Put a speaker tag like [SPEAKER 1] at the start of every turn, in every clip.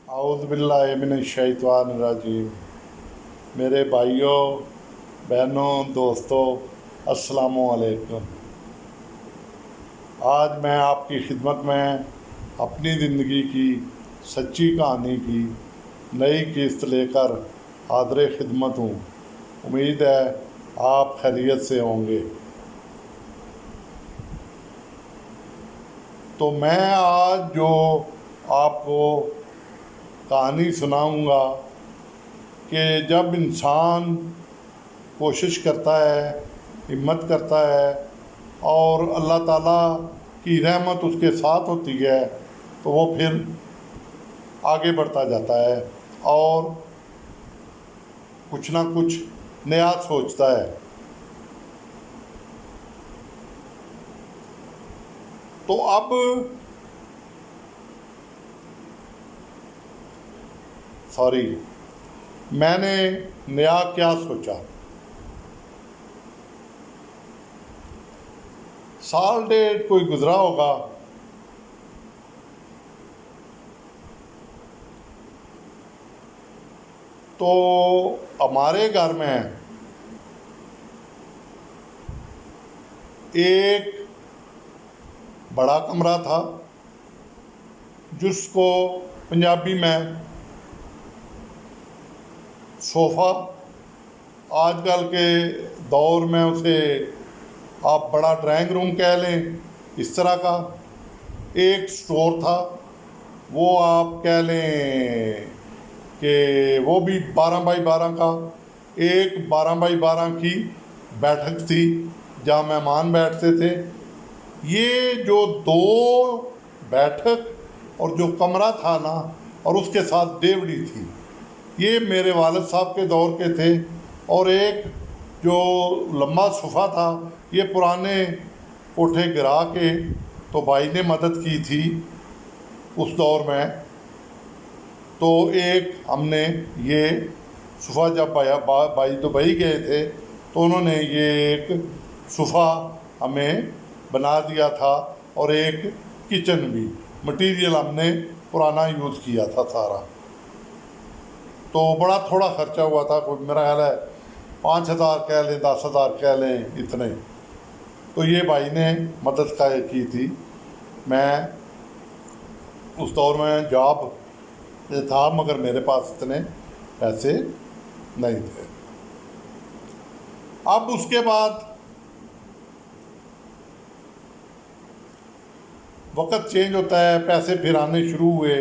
[SPEAKER 1] आऊज़ बिल्लाहि मिनश शैतानिर रजीम। मेरे भाइयों, बहनों, दोस्तों, अस्सलामु अलैकुम। आज मैं आपकी खिदमत में अपनी ज़िंदगी की सच्ची कहानी की नई किस्त लेकर हाज़िर खिदमत हूँ। उम्मीद है आप खैरियत से होंगे। तो मैं आज जो आपको कहानी सुनाऊंगा कि जब इंसान कोशिश करता है, हिम्मत करता है और अल्लाह ताला की रहमत उसके साथ होती है तो वो फिर आगे बढ़ता जाता है और कुछ ना कुछ नया सोचता है। तो अब मैंने नया क्या सोचा। साल डेढ़ कोई गुजरा होगा, तो हमारे घर में एक बड़ा कमरा था जिसको पंजाबी में सोफ़ा, आजकल के दौर में उसे आप बड़ा ड्राइंग रूम कह लें, इस तरह का एक स्टोर था। वो आप कह लें कि वो भी 12 बाई 12 का, एक 12 बाई 12 की बैठक थी जहाँ मेहमान बैठते थे। ये जो दो बैठक और जो कमरा था ना, और उसके साथ देवड़ी थी, ये मेरे वालिद साहब के दौर के थे। और एक जो लंबा सोफ़ा था, ये पुराने कोठे गिरा के तो भाई ने मदद की थी उस दौर में। तो एक हमने ये सोफ़ा, जब भाई दुबई गए थे तो उन्होंने ये एक सोफ़ा हमें बना दिया था और एक किचन भी, मटीरियल हमने पुराना यूज़ किया था सारा। तो बड़ा थोड़ा खर्चा हुआ था, कोई मेरा ख्याल है 5,000 कह लें, 10,000 कह लें, इतने। तो ये भाई ने मदद की थी। मैं उस दौर में जॉब पे था मगर मेरे पास इतने पैसे नहीं थे। अब उसके बाद वक्त चेंज होता है, पैसे फिर आने शुरू हुए।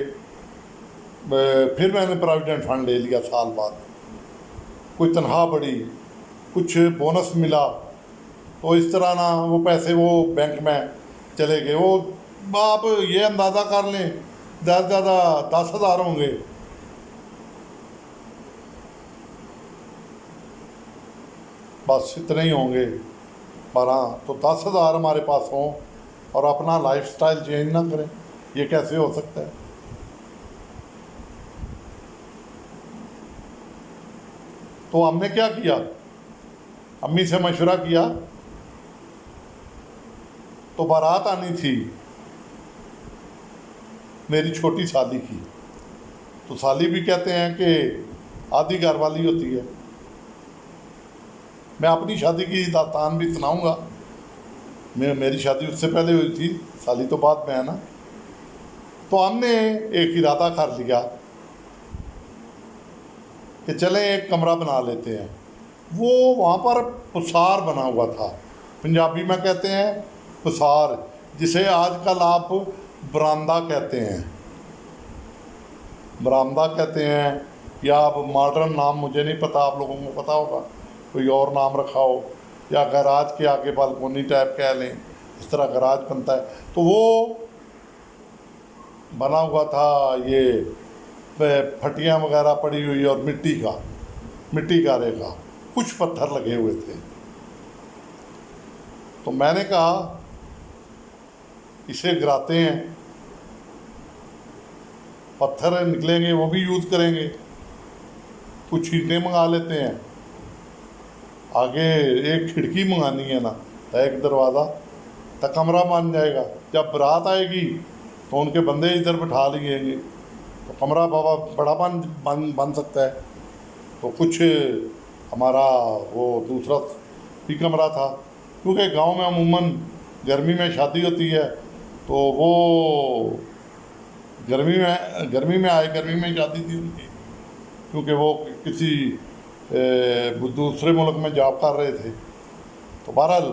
[SPEAKER 1] फिर मैंने प्रोविडेंट फंड ले लिया साल बाद। कोई तनख्वाह बढ़ी, कुछ बोनस मिला, तो इस तरह ना वो पैसे वो बैंक में चले गए। वो आप ये अंदाज़ा कर लें, ज़्यादा से ज़्यादा 10,000 होंगे। बस इतने ही होंगे 12। तो 10,000 हमारे पास हों और अपना लाइफस्टाइल चेंज ना करें, ये कैसे हो सकता है। तो हमने क्या किया, अम्मी से मशवरा किया। तो बारात आनी थी मेरी छोटी साली की। तो साली भी कहते हैं कि आधी घर वाली होती है। मैं अपनी शादी की दास्तान भी सुनाऊंगा। मेरी शादी उससे पहले हुई थी, साली तो बाद में है ना। तो हमने एक इरादा कर लिया कि चलें एक कमरा बना लेते हैं। वो वहाँ पर पुसार बना हुआ था, पंजाबी में कहते हैं पुसार, जिसे आजकल आप बरामदा कहते हैं, बरामदा कहते हैं, या आप मॉडर्न नाम मुझे नहीं पता, आप लोगों को पता होगा, कोई और नाम रखा हो, या गराज के आगे बालकोनी टाइप कह लें, इस तरह गराज बनता है। तो वो बना हुआ था, ये फटियाँ वगैरह पड़ी हुई और मिट्टी का रेखा, कुछ पत्थर लगे हुए थे। तो मैंने कहा इसे गिराते हैं, पत्थर निकलेंगे वो भी यूज़ करेंगे, कुछ ईंटें मंगा लेते हैं, आगे एक खिड़की मंगानी है ना, तो एक दरवाज़ा, तो कमरा बन जाएगा। जब बारात आएगी تو ان کے بندے ادھر بٹھا لیے گے تو کمرہ بابا بڑا بن سکتا ہے. تو کچھ ہمارا وہ دوسرا بھی کمرہ تھا، کیونکہ گاؤں میں عموماً گرمی میں شادی ہوتی ہے تو وہ گرمی میں شادی تھی ان کی، کیونکہ وہ کسی دوسرے ملک میں جاب کر رہے تھے. تو بہرحال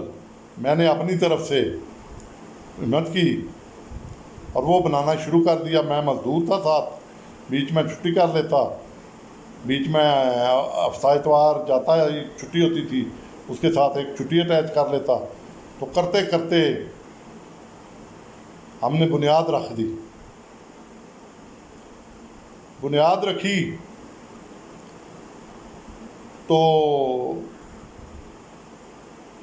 [SPEAKER 1] میں نے اپنی طرف سے ہمت کی اور وہ بنانا شروع کر دیا. میں مزدور تھا ساتھ، بیچ میں چھٹی کر لیتا، بیچ میں ہفتہ اتوار جاتا ہے، چھٹی ہوتی تھی، اس کے ساتھ ایک چھٹی اٹیچ کر لیتا. تو کرتے کرتے ہم نے بنیاد رکھ دی. بنیاد رکھی تو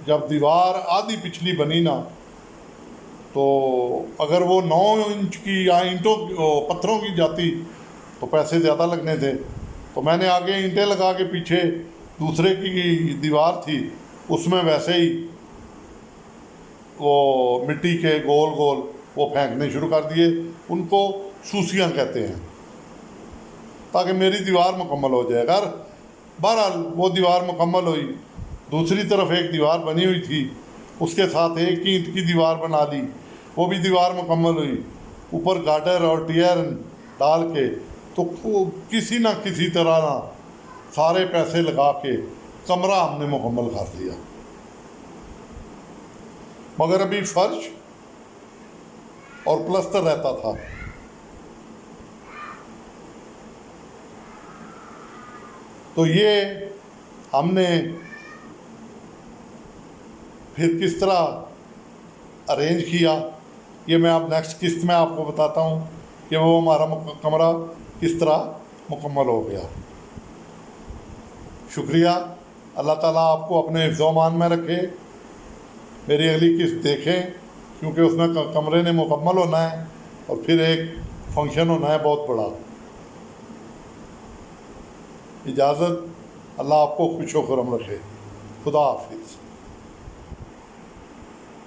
[SPEAKER 1] جب دیوار آدھی پچھلی بنی نا، تو اگر وہ 9 انچ کی یا پتھروں کی جاتی تو پیسے زیادہ لگنے تھے. تو میں نے آگے اینٹیں لگا کے پیچھے دوسرے کی دیوار تھی اس میں ویسے ہی وہ مٹی کے گول گول وہ پھینکنے شروع کر دیے. ان کو سوسیاں کہتے ہیں، تاکہ میری دیوار مکمل ہو جائے. بہرحال وہ دیوار مکمل ہوئی. دوسری طرف ایک دیوار بنی ہوئی تھی، اس کے ساتھ ایک اینٹ کی دیوار بنا لی، وہ بھی دیوار مکمل ہوئی. اوپر گارڈر اور ٹیئر ڈال کے تو کسی نہ کسی طرح نہ سارے پیسے لگا کے کمرہ ہم نے مکمل کر لیا. مگر ابھی فرش اور پلستر رہتا تھا. تو یہ ہم نے پھر کس طرح ارینج کیا، یہ میں اب نیکسٹ قسط میں آپ کو بتاتا ہوں کہ وہ ہمارا کمرہ کس طرح مکمل ہو گیا. شکریہ. اللہ تعالیٰ آپ کو اپنے حفظ و امان میں رکھے. میری اگلی قسط دیکھیں، کیونکہ اس میں کمرے نے مکمل ہونا ہے اور پھر ایک فنکشن ہونا ہے بہت بڑا. اجازت. اللہ آپ کو خوش و خرم رکھے. خدا حافظ.